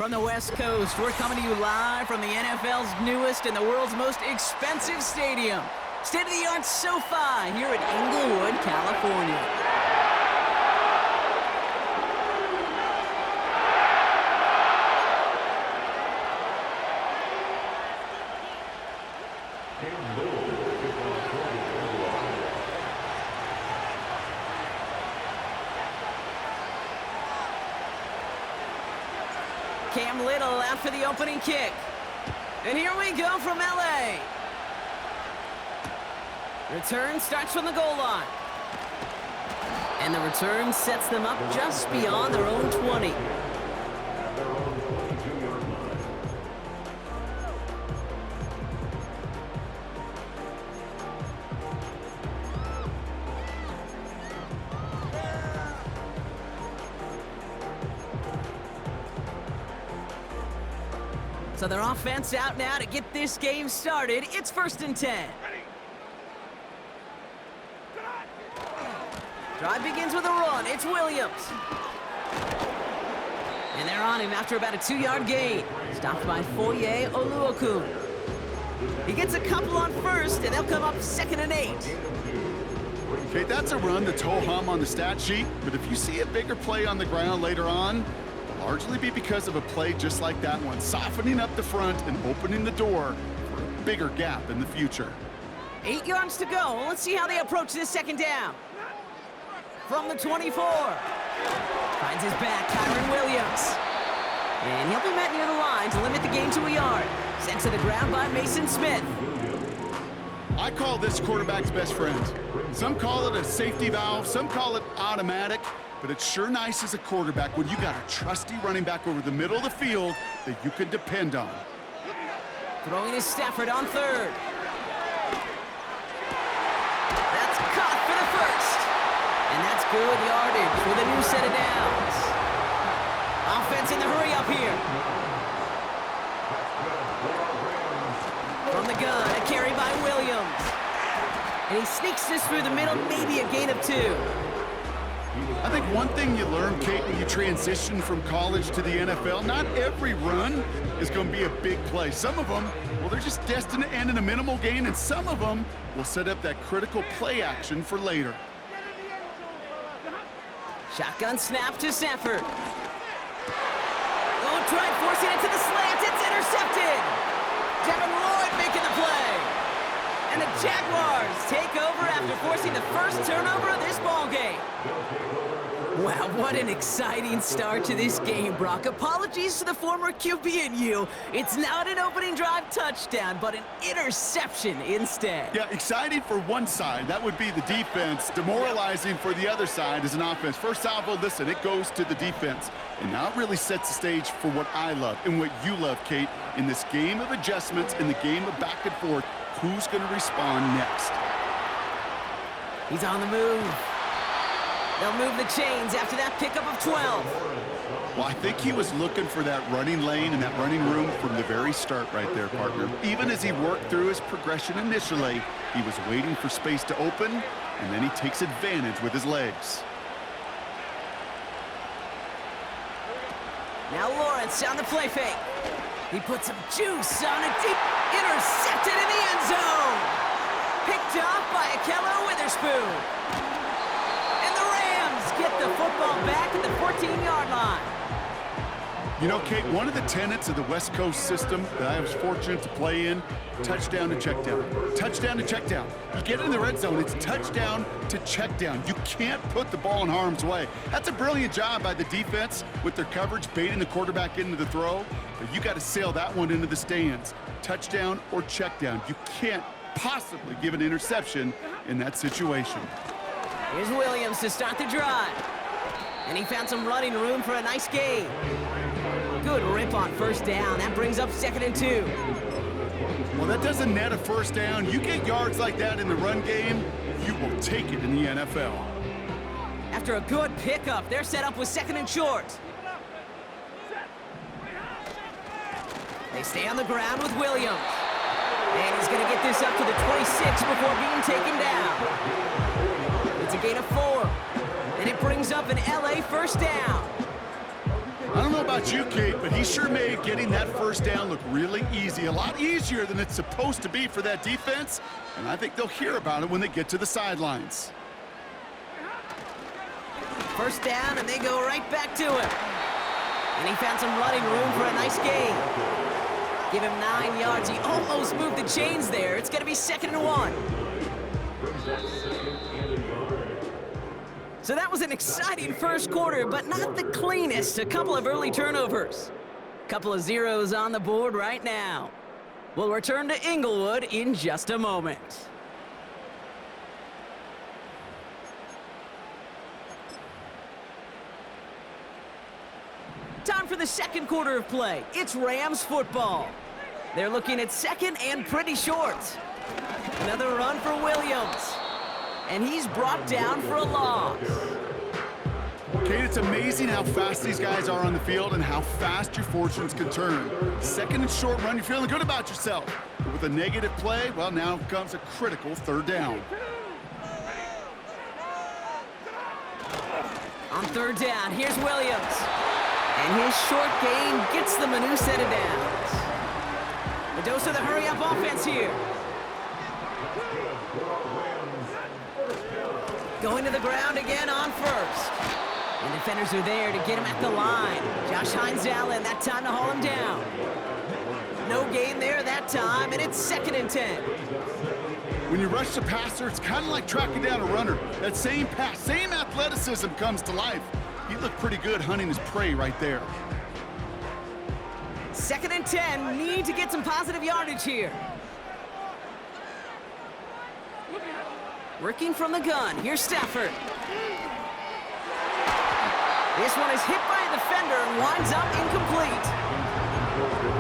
from the West Coast. We're coming to you live from the NFL's newest and the world's most expensive stadium. State-of-the-art SoFi here in Inglewood, California. Cam Little out for the opening kick. And here we go from LA. Return starts from the goal line. And the return sets them up just beyond their own 20. So their offense out now to get this game started. It's 1st and 10. Drive begins with a run. It's Williams. And they're on him after about a 2-yard gain. Stopped by Foye Oluokun. He gets a couple on first, and they'll come up 2nd and 8. Okay, that's a run that's ho-hum on the stat sheet, but if you see a bigger play on the ground later on, it'll largely be because of a play just like that one, softening up the front and opening the door for a bigger gap in the future. 8 yards to go. Let's see how they approach this 2nd down. From the 24. Finds his back, Kyron Williams. And he'll be met near the line to limit the gain to a yard. Sent to the ground by Mason Smith. I call this quarterback's best friend. Some call it a safety valve, some call it automatic, but it's sure nice as a quarterback when you got a trusty running back over the middle of the field that you can depend on. Throwing is Stafford on 3rd. That's caught for the first. And that's good yardage with a new set of downs. Offense in the hurry up here. From the gun, a carry by Williams. And he sneaks this through the middle, maybe a gain of 2. I think one thing you learn, Kate, when you transition from college to the NFL, not every run is going to be a big play. Some of them, well, they're just destined to end in a minimal gain, and some of them will set up that critical play action for later. Shotgun snap to Stafford. Oh, tried forcing it to the slant. It's intercepted. Devin Lloyd making the play. And the Jaguars take over after forcing the first turnover of this ballgame. Wow, what an exciting start to this game, Brock. Apologies to the former QB and you. It's not an opening drive touchdown, but an interception instead. Yeah, exciting for one side. That would be the defense. Demoralizing for the other side as an offense. First salvo, listen, it goes to the defense. And now it really sets the stage for what I love and what you love, Kate, in this game of adjustments, in the game of back and forth. Who's going to respond next? He's on the move. They'll move the chains after that pickup of 12. Well, I think he was looking for that running lane and that running room from the very start right there, partner. Even as he worked through his progression initially, he was waiting for space to open, and then he takes advantage with his legs. Now Lawrence on the play fake. He puts some juice on a deep, intercepted in the end zone. Picked off by Akello Witherspoon. And the Rams get the football back at the 14-yard line. You know, Kate, one of the tenets of the West Coast system that I was fortunate to play in, touchdown to check down. Touchdown to check down. You get in the red zone, it's touchdown to check down. You can't put the ball in harm's way. That's a brilliant job by the defense with their coverage, baiting the quarterback into the throw. But you got to sail that one into the stands. Touchdown or check down. You can't possibly give an interception in that situation. Here's Williams to start the drive. And he found some running room for a nice gain. Good rip on first down. That brings up 2nd and 2. Well, that doesn't net a first down. You get yards like that in the run game, you will take it in the NFL. After a good pickup, they're set up with 2nd and short. They stay on the ground with Williams. And he's going to get this up to the 26 before being taken down. It's a gain of 4. And it brings up an LA first down. I don't know about you, Kate, but he sure made getting that first down look really easy. A lot easier than it's supposed to be for that defense. And I think they'll hear about it when they get to the sidelines. First down, and they go right back to him. And he found some running room for a nice gain. Give him 9 yards. He almost moved the chains there. It's going to be 2nd and 1. So that was an exciting first quarter, but not the cleanest. A couple of early turnovers. Couple of zeros on the board right now. We'll return to Inglewood in just a moment. Time for the second quarter of play. It's Rams football. They're looking at second and pretty short. Another run for Williams. And he's brought down for a loss. Kate, it's amazing how fast these guys are on the field and how fast your fortunes can turn. Second and short run, you're feeling good about yourself. But with a negative play, well, now comes a critical 3rd down. On 3rd down, here's Williams. And his short gain gets them a new set of downs. The dose of the hurry-up offense here. Going to the ground again on 1st. And defenders are there to get him at the line. Josh Hines-Allen, that time to haul him down. No gain there that time, and it's 2nd and 10. When you rush the passer, it's kind of like tracking down a runner. That same pass, same athleticism comes to life. He looked pretty good hunting his prey right there. 2nd and 10, need to get some positive yardage here. Working from the gun, here's Stafford. This one is hit by a defender and winds up incomplete.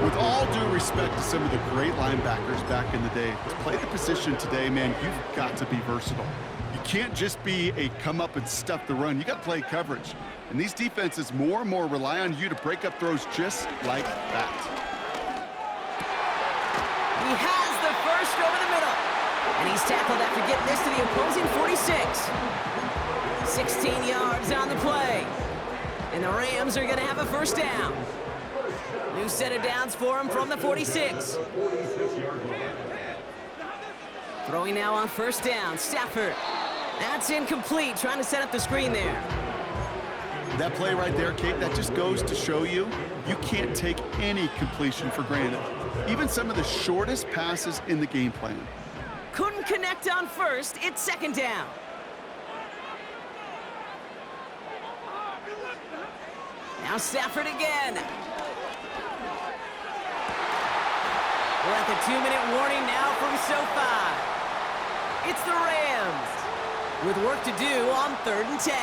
With all due respect to some of the great linebackers back in the day, to play the position today, man, you've got to be versatile. You can't just be a come up and stuff the run. You got to play coverage. And these defenses more and more rely on you to break up throws just like that. He has the first over the middle. And he's tackled after getting this to the opposing 46. 16 yards on the play. And the Rams are going to have a first down. New set of downs for him from the 46. Throwing now on 1st down, Stafford. That's incomplete, trying to set up the screen there. That play right there, Kate, that just goes to show you, you can't take any completion for granted. Even some of the shortest passes in the game plan. Couldn't connect on 1st, it's 2nd down. Now Stafford again. We're at the 2-minute warning now from SoFi. It's the Rams with work to do on 3rd and 10.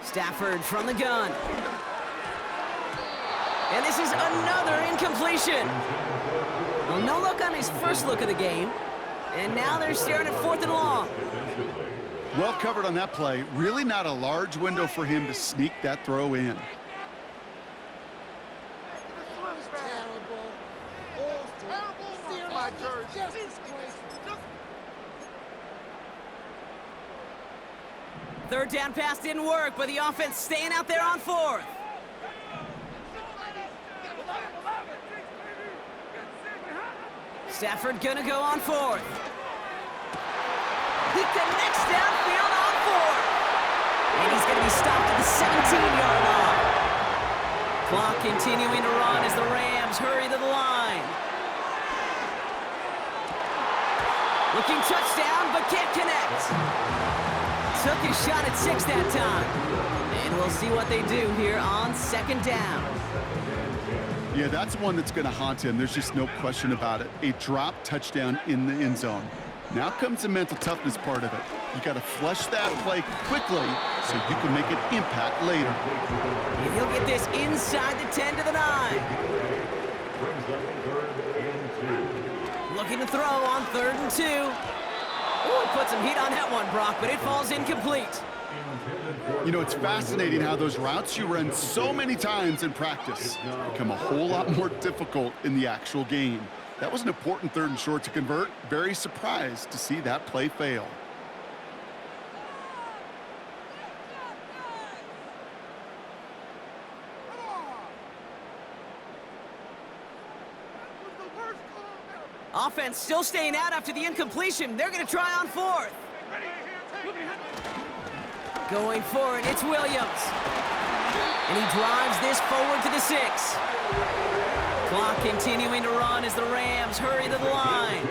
Stafford from the gun. And this is another incompletion. Well, no look on his first look of the game. And now they're staring at 4th and long. Well covered on that play. Really not a large window for him to sneak that throw in. Third down pass didn't work, but the offense staying out there on 4th. Stafford gonna go on 4th. He connects downfield on 4th. And he's gonna be stopped at the 17-yard line. Clock continuing to run as the Rams hurry to the line. Looking touchdown, but can't connect. Took his shot at 6 that time. And we'll see what they do here on 2nd down. Yeah, that's one that's going to haunt him. There's just no question about it. A drop touchdown in the end zone. Now comes the mental toughness part of it. You got to flush that play quickly so you can make an impact later. And he'll get this inside the 10 to the 9. Looking to throw on 3rd and 2. Ooh, put some heat on that one, Brock, but it falls incomplete. You know, it's fascinating how those routes you run so many times in practice become a whole lot more difficult in the actual game. That was an important 3rd and short to convert. Very surprised to see that play fail. Offense still staying out after the incompletion. They're going to try on 4th. Going for it, it's Williams. And he drives this forward to the 6. Clock continuing to run as the Rams hurry to the line.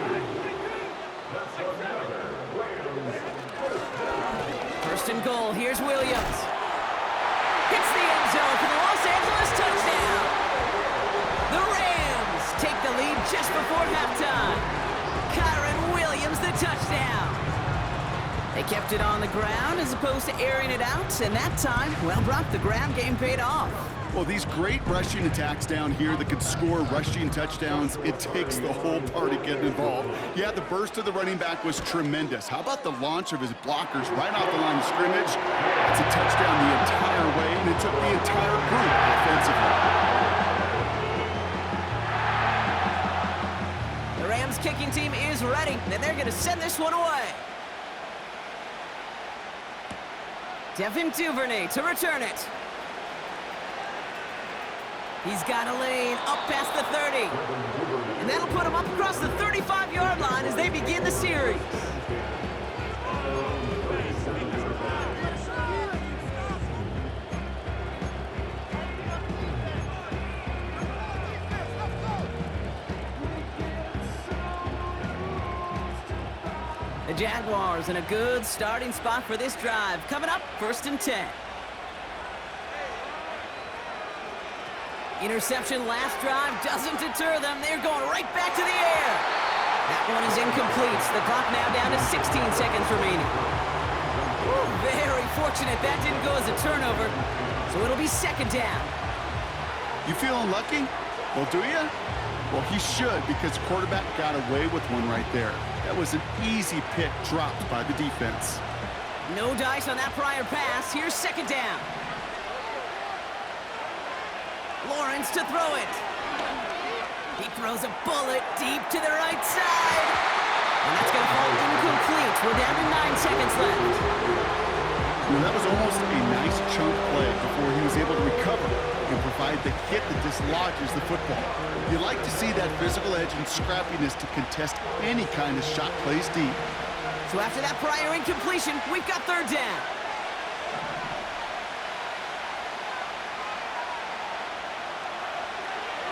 First and goal, here's Williams. Hits the end zone for the Los Angeles touchdown. The Rams take the lead just before halftime. Kyren Williams, the touchdown. They kept it on the ground as opposed to airing it out, and that time, well, Brock, the ground game paid off. Well, these great rushing attacks down here that could score rushing touchdowns, it takes the whole party getting involved. Yeah, the burst of the running back was tremendous. How about the launch of his blockers right off the line of scrimmage? It's a touchdown the entire way, and it took the entire group offensively. The Rams kicking team is ready, and they're going to send this one away. Devin Duvernay to return it. He's got a lane up past the 30. And that'll put him up across the 35-yard line as they begin the series. The Jaguars in a good starting spot for this drive. Coming up, 1st and 10. Interception last drive doesn't deter them. They're going right back to the air. That one is incomplete. The clock now down to 16 seconds remaining. Ooh, very fortunate that didn't go as a turnover. So it'll be 2nd down. You feeling lucky? Well, do you? Well, he should, because quarterback got away with one right there. That was an easy pick dropped by the defense. No dice on that prior pass. Here's 2nd down. Lawrence to throw it. He throws a bullet deep to the right side. And that's going to fall incomplete. We're down to 9 seconds left. Well, that was almost a nice chunk play before he was able to recover and provide the hit that dislodges the football. You like to see that physical edge and scrappiness to contest any kind of shot plays deep. So after that prior incompletion, we've got 3rd down.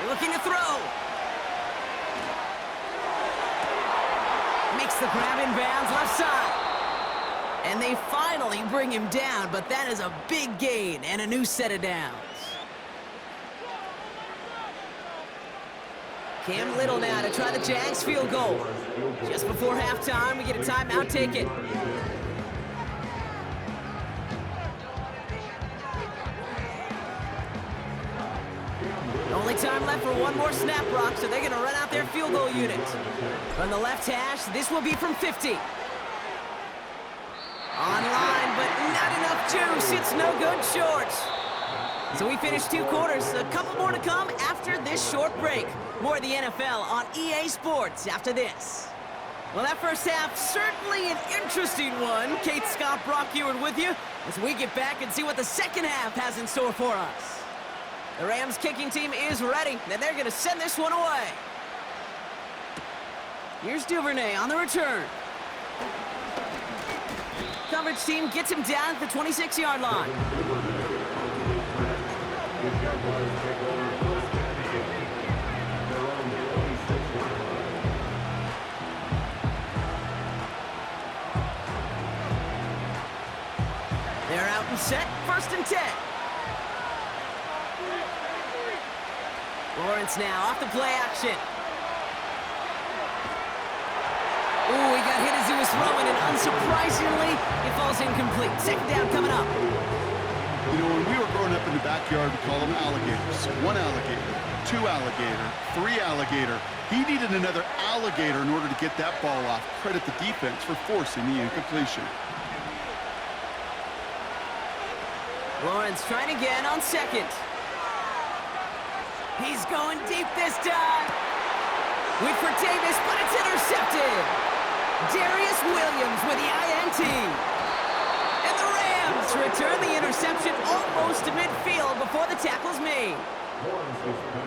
Looking to throw. Makes the grab in bounds left side. And they finally bring him down, but that is a big gain and a new set of downs. Cam Little now to try the Jags field goal. Just before halftime, we get a timeout ticket. Only time left for one more snap, Brock, so they're going to run out their field goal unit. From the left hash, this will be from 50. Online, but not enough juice. It's no good short. So we finished 2 quarters. A couple more to come after this short break. More of the NFL on EA Sports after this. Well, that first half, certainly an interesting one. Kate Scott, Brock Eward with you as we get back and see what the second half has in store for us. The Rams kicking team is ready, and they're going to send this one away. Here's Duvernay on the return. Coverage team gets him down at the 26-yard line. They're out and set, 1st and 10. Lawrence now off the play action. Ooh, he got hit as he was throwing, and unsurprisingly, it falls incomplete. 2nd down coming up. You know, when we were growing up in the backyard, we call them alligators. 1 alligator, 2 alligator, 3 alligator. He needed another alligator in order to get that ball off. Credit the defense for forcing the incompletion. Lawrence trying again on 2nd. He's going deep this time. Wait for Davis, but it's intercepted. Darius Williams with the INT. And the Rams return the interception almost to midfield before the tackle's made.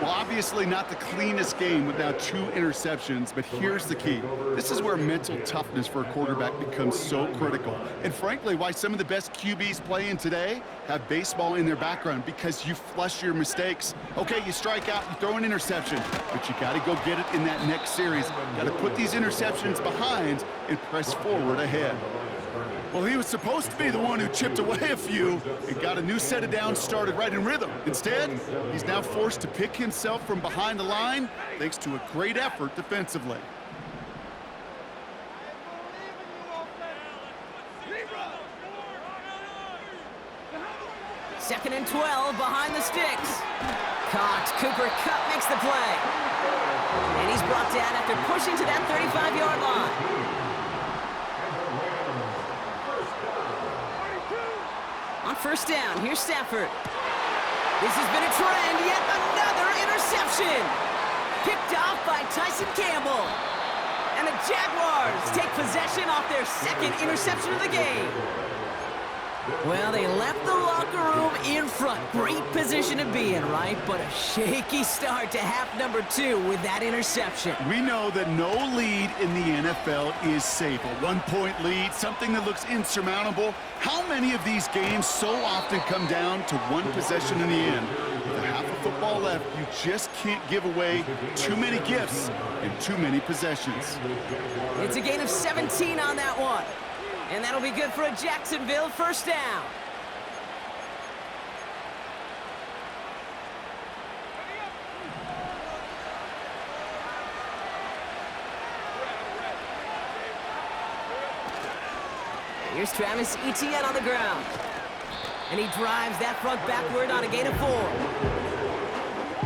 Well, obviously not the cleanest game with now 2 interceptions, but here's the key. This is where mental toughness for a quarterback becomes so critical. And frankly, why some of the best QBs playing today have baseball in their background, because you flush your mistakes. Okay, you strike out, you throw an interception, but you got to go get it in that next series. Got to put these interceptions behind and press forward ahead. Well, he was supposed to be the one who chipped away a few and got a new set of downs started right in rhythm. Instead, he's now forced to pick himself from behind the line thanks to a great effort defensively. Second and 12 behind the sticks. Caught. Cooper Kupp makes the play. And he's brought down after pushing to that 35-yard line. On first down, here's Stafford. This has been a trend, yet another interception. Picked off by Tyson Campbell. And the Jaguars take possession off their second interception of the game. Well, they left the locker room in front. Great position to be in, right? But a shaky start to half number 2 with that interception. We know that no lead in the NFL is safe. A 1-point lead, something that looks insurmountable. How many of these games so often come down to one possession in the end? With a half of football left, you just can't give away too many gifts and too many possessions. It's a gain of 17 on that one. And that'll be good for a Jacksonville first down. Here's Travis Etienne on the ground. And he drives that front backward on a gain of 4.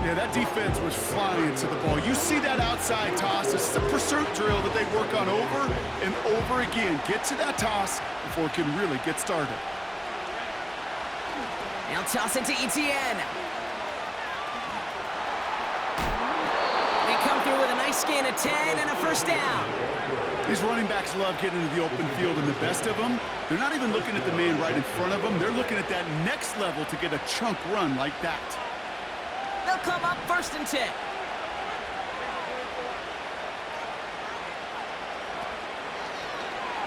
Yeah, that defense was flying to the ball. You see that outside toss. This is a pursuit drill that they work on over and over again. Get to that toss before it can really get started. Now toss it to Etienne. They come through with a nice gain of 10 and a first down. These running backs love getting into the open field, and the best of them, they're not even looking at the man right in front of them. They're looking at that next level to get a chunk run like that. They'll come up first and 10.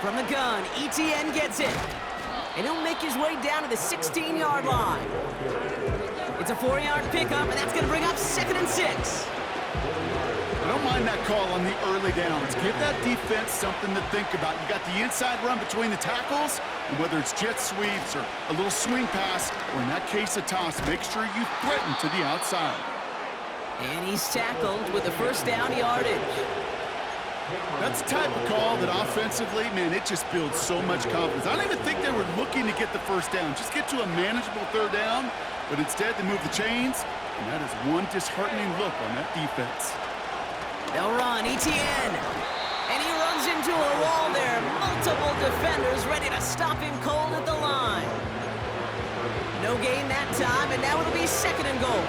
From the gun, Etienne gets it. And he'll make his way down to the 16-yard line. It's a 4-yard pickup, and that's going to bring up 2nd and 6. I don't mind that call on the early downs. Give that defense something to think about. You got the inside run between the tackles, and whether it's jet sweeps or a little swing pass, or in that case a toss, make sure you threaten to the outside. And he's tackled with the first down yardage. That's the type of call that offensively, man, it just builds so much confidence. I don't even think they were looking to get the first down. Just get to a manageable 3rd down, but instead they move the chains, and that is one disheartening look on that defense. They'll run, Etienne. And he runs into a wall there. Multiple defenders ready to stop him cold at the line. No gain that time, and now it'll be 2nd and goal.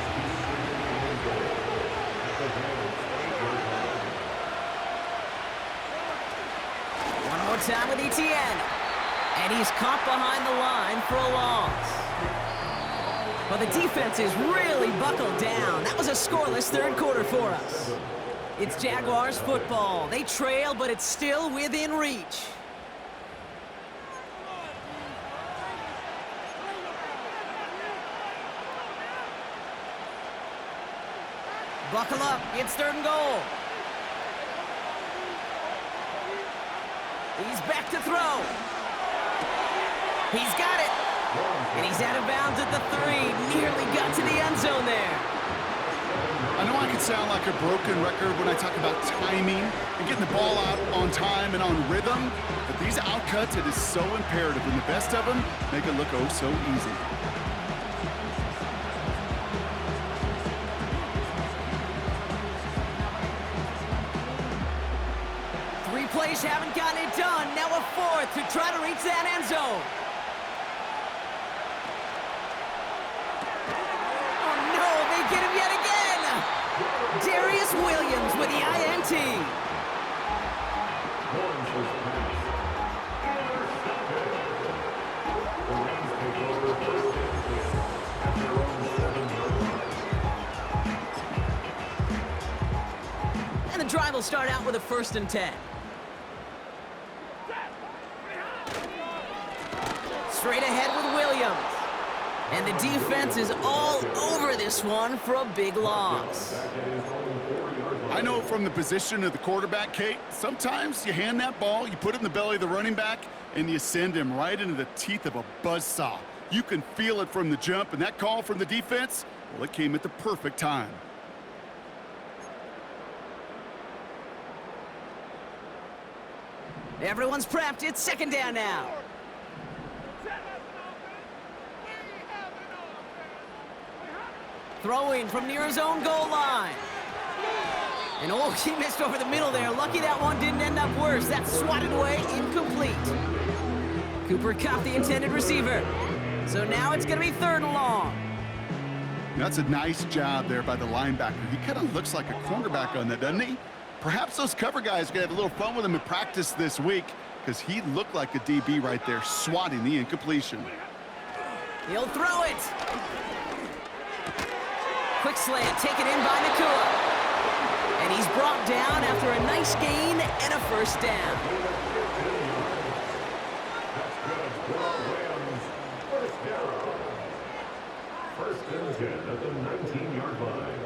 One more time with Etienne. And he's caught behind the line for a loss. Well, the defense is really buckled down. That was a scoreless 3rd quarter for us. It's Jaguars football. They trail, but it's still within reach. Buckle up. It's 3rd and goal. He's back to throw. He's got it. And he's out of bounds at the 3. Nearly got to the end zone there. I know I can sound like a broken record when I talk about timing and getting the ball out on time and on rhythm, but these outcuts, it is so imperative, and the best of them make it look oh so easy. Three plays haven't gotten it done. Now a 4th to try to reach that end zone. Oh no, they get him yet again. Darius Williams with the INT. punting. And the drive will start out with a 1st and 10. Straight ahead with Williams. And the defense is all over this one for a big loss. I know from the position of the quarterback, Kate, sometimes you hand that ball, you put it in the belly of the running back, and you send him right into the teeth of a buzzsaw. You can feel it from the jump, and that call from the defense, well, it came at the perfect time. Everyone's prepped. It's 2nd down now. Throwing from near his own goal line. And oh, he missed over the middle there. Lucky that one didn't end up worse. That's swatted away, incomplete. Cooper Kupp, the intended receiver. So now it's going to be 3rd and long. That's a nice job there by the linebacker. He kind of looks like a cornerback on that, doesn't he? Perhaps those cover guys are going to have a little fun with him in practice this week because he looked like a DB right there, swatting the incompletion. He'll throw it. Quick slant taken in by Nacua. And he's brought down after a nice gain and a 1st down. First and 10 at the 19-yard line.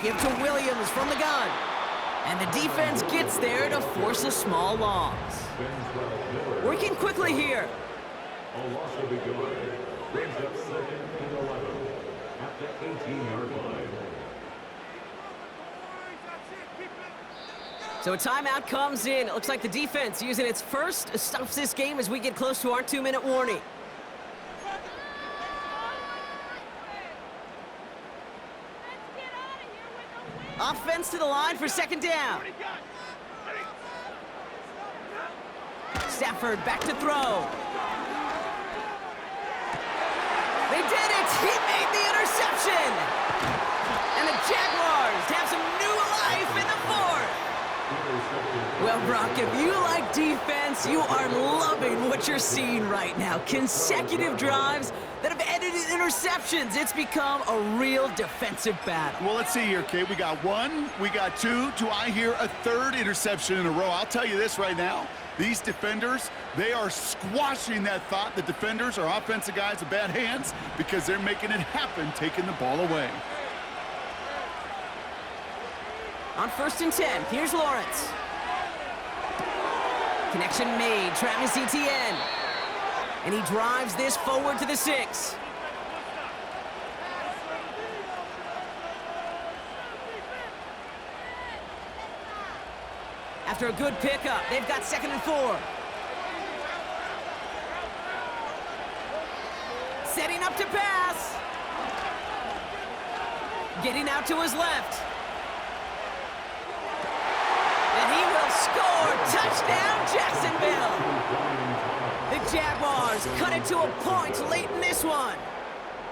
Give to Williams from the gun. And the defense gets there to force a small loss. Working quickly here. A loss will be good. Brings up 2nd and 11 at the 18-yard line. So a timeout comes in. It looks like the defense using its first stops this game as we get close to our 2-minute warning. Offense to the line for 2nd down. Stafford back to throw. They did it! He made the interception! And the Jaguars have some new life in the 4th. Well, Brock, if you like defense, you are loving what you're seeing right now. Consecutive drives that have ended in interceptions. It's become a real defensive battle. Well, let's see here, Kate. We got 1, we got 2. Do I hear a 3rd interception in a row? I'll tell you this right now. These defenders, they are squashing that thought. The defenders are offensive guys with bad hands because they're making it happen, taking the ball away. On 1st and 10, here's Lawrence. Connection made, Travis Etienne. And he drives this forward to the 6. After a good pickup, they've got 2nd and 4. Setting up to pass. Getting out to his left. And he will score. Touchdown, Jacksonville. The Jaguars cut it to a point late in this one.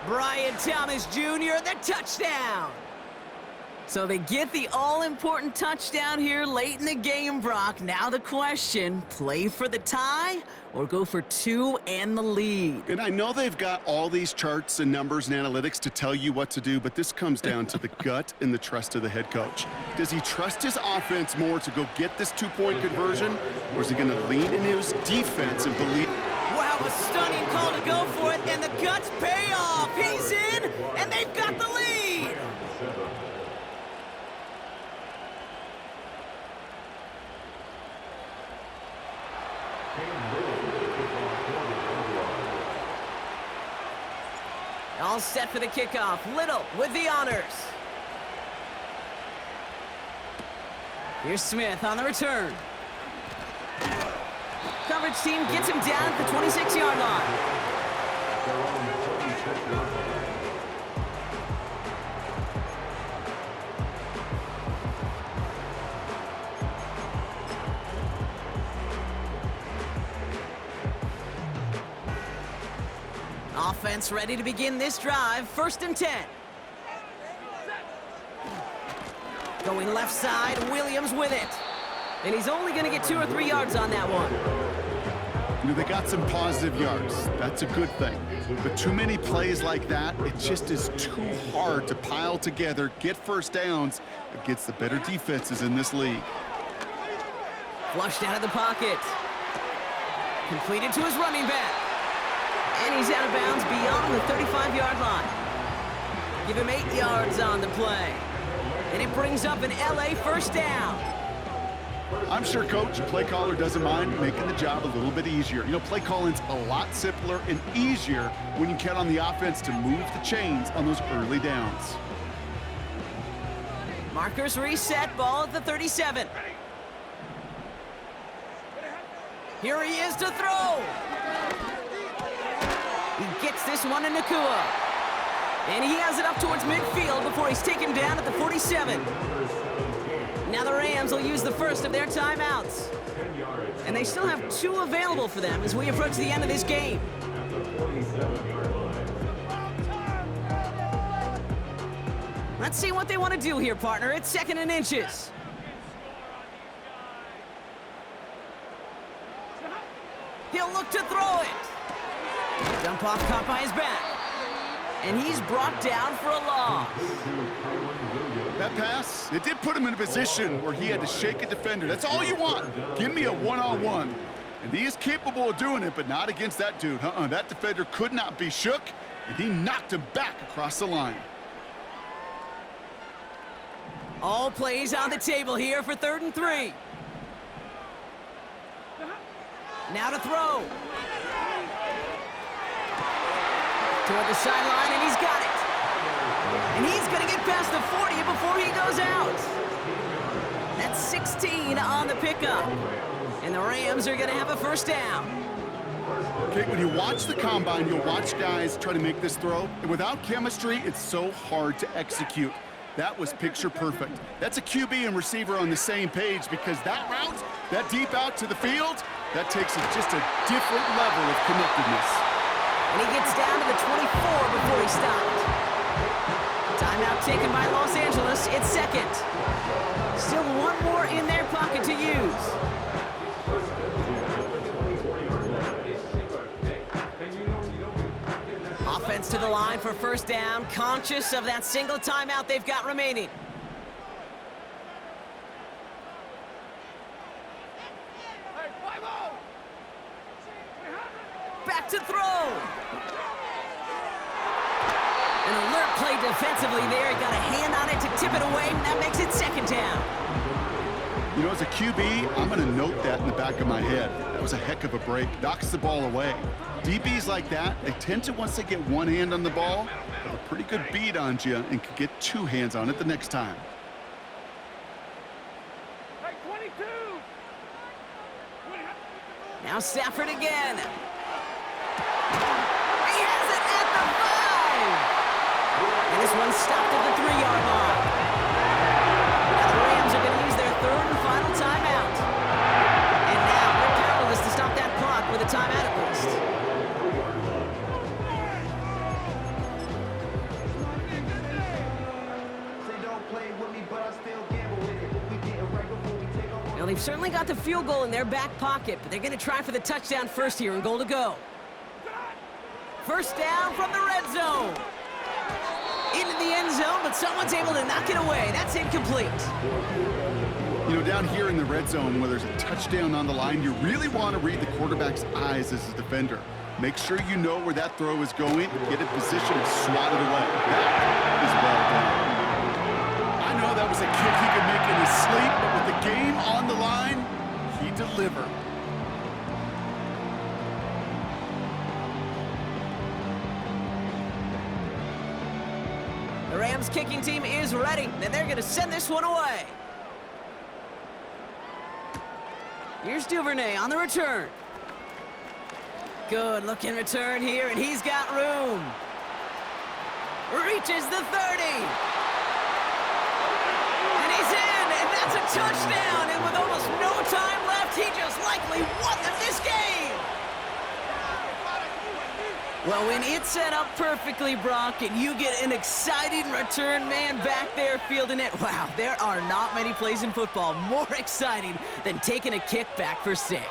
Brian Thomas Jr., the touchdown. So they get the all-important touchdown here late in the game, Brock. Now the question, play for the tie or go for 2 and the lead? And I know they've got all these charts and numbers and analytics to tell you what to do, but this comes down to the gut and the trust of the head coach. Does he trust his offense more to go get this 2-point conversion, or is he going to lean into his defense and believe? Wow, a stunning call to go for it, and the guts pay off. He's in, and they've got the lead. All set for the kickoff. Little with the honors. Here's Smith on the return. Coverage team gets him down at the 26-yard line. Offense ready to begin this drive. 1st and 10. Going left side, Williams with it. And he's only going to get 2 or 3 yards on that one. You know, they got some positive yards. That's a good thing. But too many plays like that, it just is too hard to pile together, get first downs against the better defenses in this league. Flushed out of the pocket. Completed to his running back. And he's out of bounds beyond the 35-yard line. Give him 8 yards on the play. And it brings up an LA first down. I'm sure Coach, play caller, doesn't mind making the job a little bit easier. You know, play calling's a lot simpler and easier when you count on the offense to move the chains on those early downs. Markers reset, ball at the 37. Here he is to throw. He gets this one to Nacua. And he has it up towards midfield before he's taken down at the 47. Now the Rams will use the first of their timeouts. And they still have 2 available for them as we approach the end of this game. Let's see what they want to do here, partner. It's 2nd and inches. He'll look to throw it. Dump off caught by his back. And he's brought down for a loss. That pass, it did put him in a position where he had to shake a defender. That's all you want. Give me a one-on-one. And he is capable of doing it, but not against that dude. That defender could not be shook, and he knocked him back across the line. All plays on the table here for 3rd and 3. Now to throw. Toward the sideline, and he's got it. And he's going to get past the 40 before he goes out. That's 16 on the pickup. And the Rams are going to have a first down. Okay, when you watch the combine, you'll watch guys try to make this throw. And without chemistry, it's so hard to execute. That was picture perfect. That's a QB and receiver on the same page because that route, that deep out to the field, that takes just a different level of connectedness. And he gets down to the 24 before he stopped. Timeout taken by Los Angeles. It's 2nd. Still 1 more in their pocket to use. Offense to the line for first down, conscious of that single timeout they've got remaining. Back to throw. An alert play defensively there. He got a hand on it to tip it away, and that makes it 2nd down. You know, as a QB, I'm going to note that in the back of my head. That was a heck of a break. Knocks the ball away. DBs like that, they tend to, once they get one hand on the ball, have a pretty good beat on you and can get 2 hands on it the next time. Now Stafford again. He has it at the 5. And this one's stopped at the 3-yard line. Now the Rams are going to use their 3rd and final timeout. And now they're powerless to stop that clock with a timeout at least. Now they've certainly got the field goal in their back pocket, but they're going to try for the touchdown first here and goal to go. First down from the red zone. Into the end zone, but someone's able to knock it away. That's incomplete. You know, down here in the red zone where there's a touchdown on the line, you really want to read the quarterback's eyes as a defender. Make sure you know where that throw is going, get in position and swat it away. That is well done. I know that was a kick he could make in his sleep, but with the game on the line, he delivered. The Rams kicking team is ready, and they're going to send this one away. Here's Duvernay on the return. Good looking return here, and he's got room. Reaches the 30. And he's in, and that's a touchdown. And with almost no time left, he just likely won them this game. Well, when it's set up perfectly, Brock, and you get an exciting return man back there fielding it, wow, there are not many plays in football more exciting than taking a kick back for 6.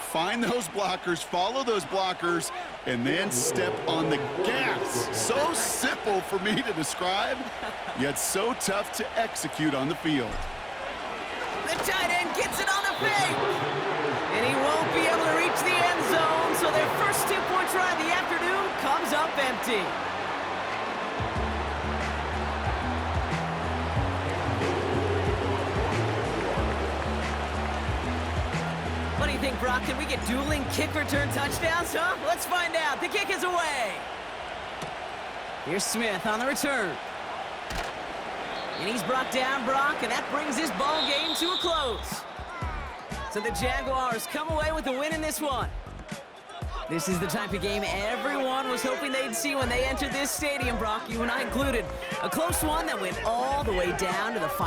Find those blockers, follow those blockers, and then step on the gas. So simple for me to describe, yet so tough to execute on the field. The tight end gets it on the fake. And he won't be able to reach the end zone, so their first 2-point try of the afternoon comes up empty. What do you think, Brock? Can we get dueling kick return touchdowns, huh? Let's find out. The kick is away. Here's Smith on the return. And he's brought down, Brock, and that brings this ball game to a close. So the Jaguars come away with a win in this one. This is the type of game everyone was hoping they'd see when they entered this stadium, Brock, you and I included. A close one that went all the way down to the final.